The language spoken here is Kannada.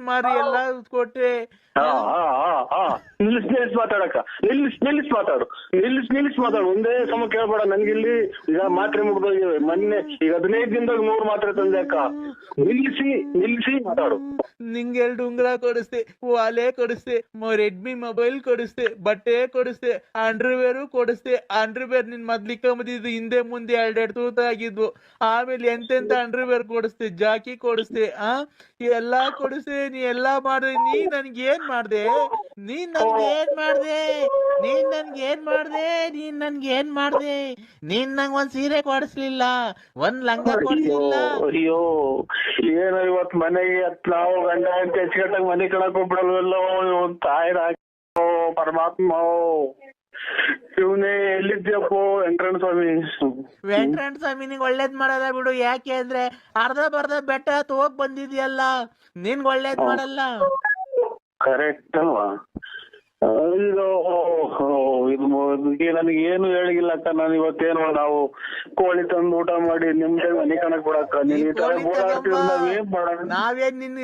ಮಾರಿ ಎಲ್ಲ ಕೊಟ್ಟೆ. ನಿಲ್ಲಿಸ್ ಮಾತಾಡಕ್ಕ, ನಿಲ್ಲಿಸ್ ಮಾತಾಡು, ನಿಲ್ಲಿಸ್ ಮಾತಾಡು. ಒಂದೇ ಸಮ ಕೇಳ್ಬೇಡ ನನ್ಗಿಲ್ಲಿ. ಈಗ ಮಾತ್ರೆ ಮುಗ್ದೋಗಿವೆ ಮೊನ್ನೆ, ಈಗ 15 ದಿನದಾಗ 3 ಮಾತ್ರೆ ತಂದೆ ಅಕ್ಕ. ನಿಲ್ಲಿಸಿ ಮಾತಾಡು. ನಿಂಗೆ 2 ಉಂಗ್ರ ಕೊಡಿಸ್ದೆ, ವಾಲೆ ಕೊಡಿಸ್ದೆ, ರೆಡ್ಮಿ ಮೊಬೈಲ್ ಕೊಡಿಸ್ದೆ, ಬಟ್ಟೆ ಕೊಡಿಸ್ದೆ, ಅಂಡರ್ವೇರು ಕೊಡಿಸ್ದೆ. ಅಂಡರ್ವೇರ್ ನಿನ್ ಮೊದ್ಲಿಕ್ಕಂಬದಿದ್ದು ಹಿಂದೆ ಮುಂದೆ 2 ತೂತ ಆಗಿದ್ವು. ಆಮೇಲೆ ಎಂತೆಂತ ಅಂಡರ್ವೇರ್ ಕೊಡಿಸ್ದೆ, ಜಾಕಿ ಕೊಡಿಸ್ದೆ, ಎಲ್ಲಾ ಕೊಡಿಸ್ದೆ. ನೀ ಎಲ್ಲಾ ಮಾಡ್ದೆ. ನೀನ್ ನನ್ಗೆ ಏನ್ ಮಾಡ್ದೆ? ನೀನ್ ನನ್ಗೆ ಏನ್ ಮಾಡ್ದೆ? ನೀನ್ ನಂಗ್ ಒಂದ್ ಸೀರೆ ಕೊಡಿಸ್ಲಿಲ್ಲ, ಒಂದ್ ಲಂಗ ಕೊಡಿಸ್ಲಿಲ್ಲ. ಅಯ್ಯೋ ಏನೋ ಇವತ್ ಮನೆಗೆ ನಾವು ಗಂಡ ಅಂತ ಹೆಚ್ಚುಕಟ್ಟಾಗ ಮನೆ ಕಳಕ್ ಹೋಗ್ಬಿಡಲ್ವಲ್ಲೋ. ತಾಯಿರ ಪರಮಾತ್ಮ, ಇವನೇ ಎಲ್ಲಿದ್ಯಪ್ಪೋ ವೆಂಕಟರಮಣ ಸ್ವಾಮಿ. ವೆಂಕಟರಮಣ ಸ್ವಾಮಿ ನಿಂಗೆ ಒಳ್ಳೇದ್ ಮಾಡಲ್ಲ ಬಿಡು. ಯಾಕೆ ಅಂದ್ರೆ ಅರ್ಧ ಬರ್ಧ ಬೆಟ್ಟ ಹೋಗ್ ಬಂದಿದ್ಯಲ್ಲ, ನಿನ್ಗೆ ಒಳ್ಳೇದ್ ಮಾಡಲ್ಲ. ಕರೆಕ್ಟ್ ಅಲ್ವಾ? ಇದು ನನಗೆ ಏನು ಹೇಳಿಲ್ಲ ಅಕ್ಕ. ನಾನು ಇವತ್ತೇನು ನಾವು ಕೋಳಿ ತಂದು ಊಟ ಮಾಡಿ ನಿಮ್ದೆ ಮನೆ ಕಣಕ್ ಬಿಡಕ್ಕ. ನೀನ್ ಈ ತರ ಓಡಾಡ್ತಿದ್ರೆ ನಾವೇನ್ ಮಾಡೋಣ? ನಾವೇನ್ ನೀನ್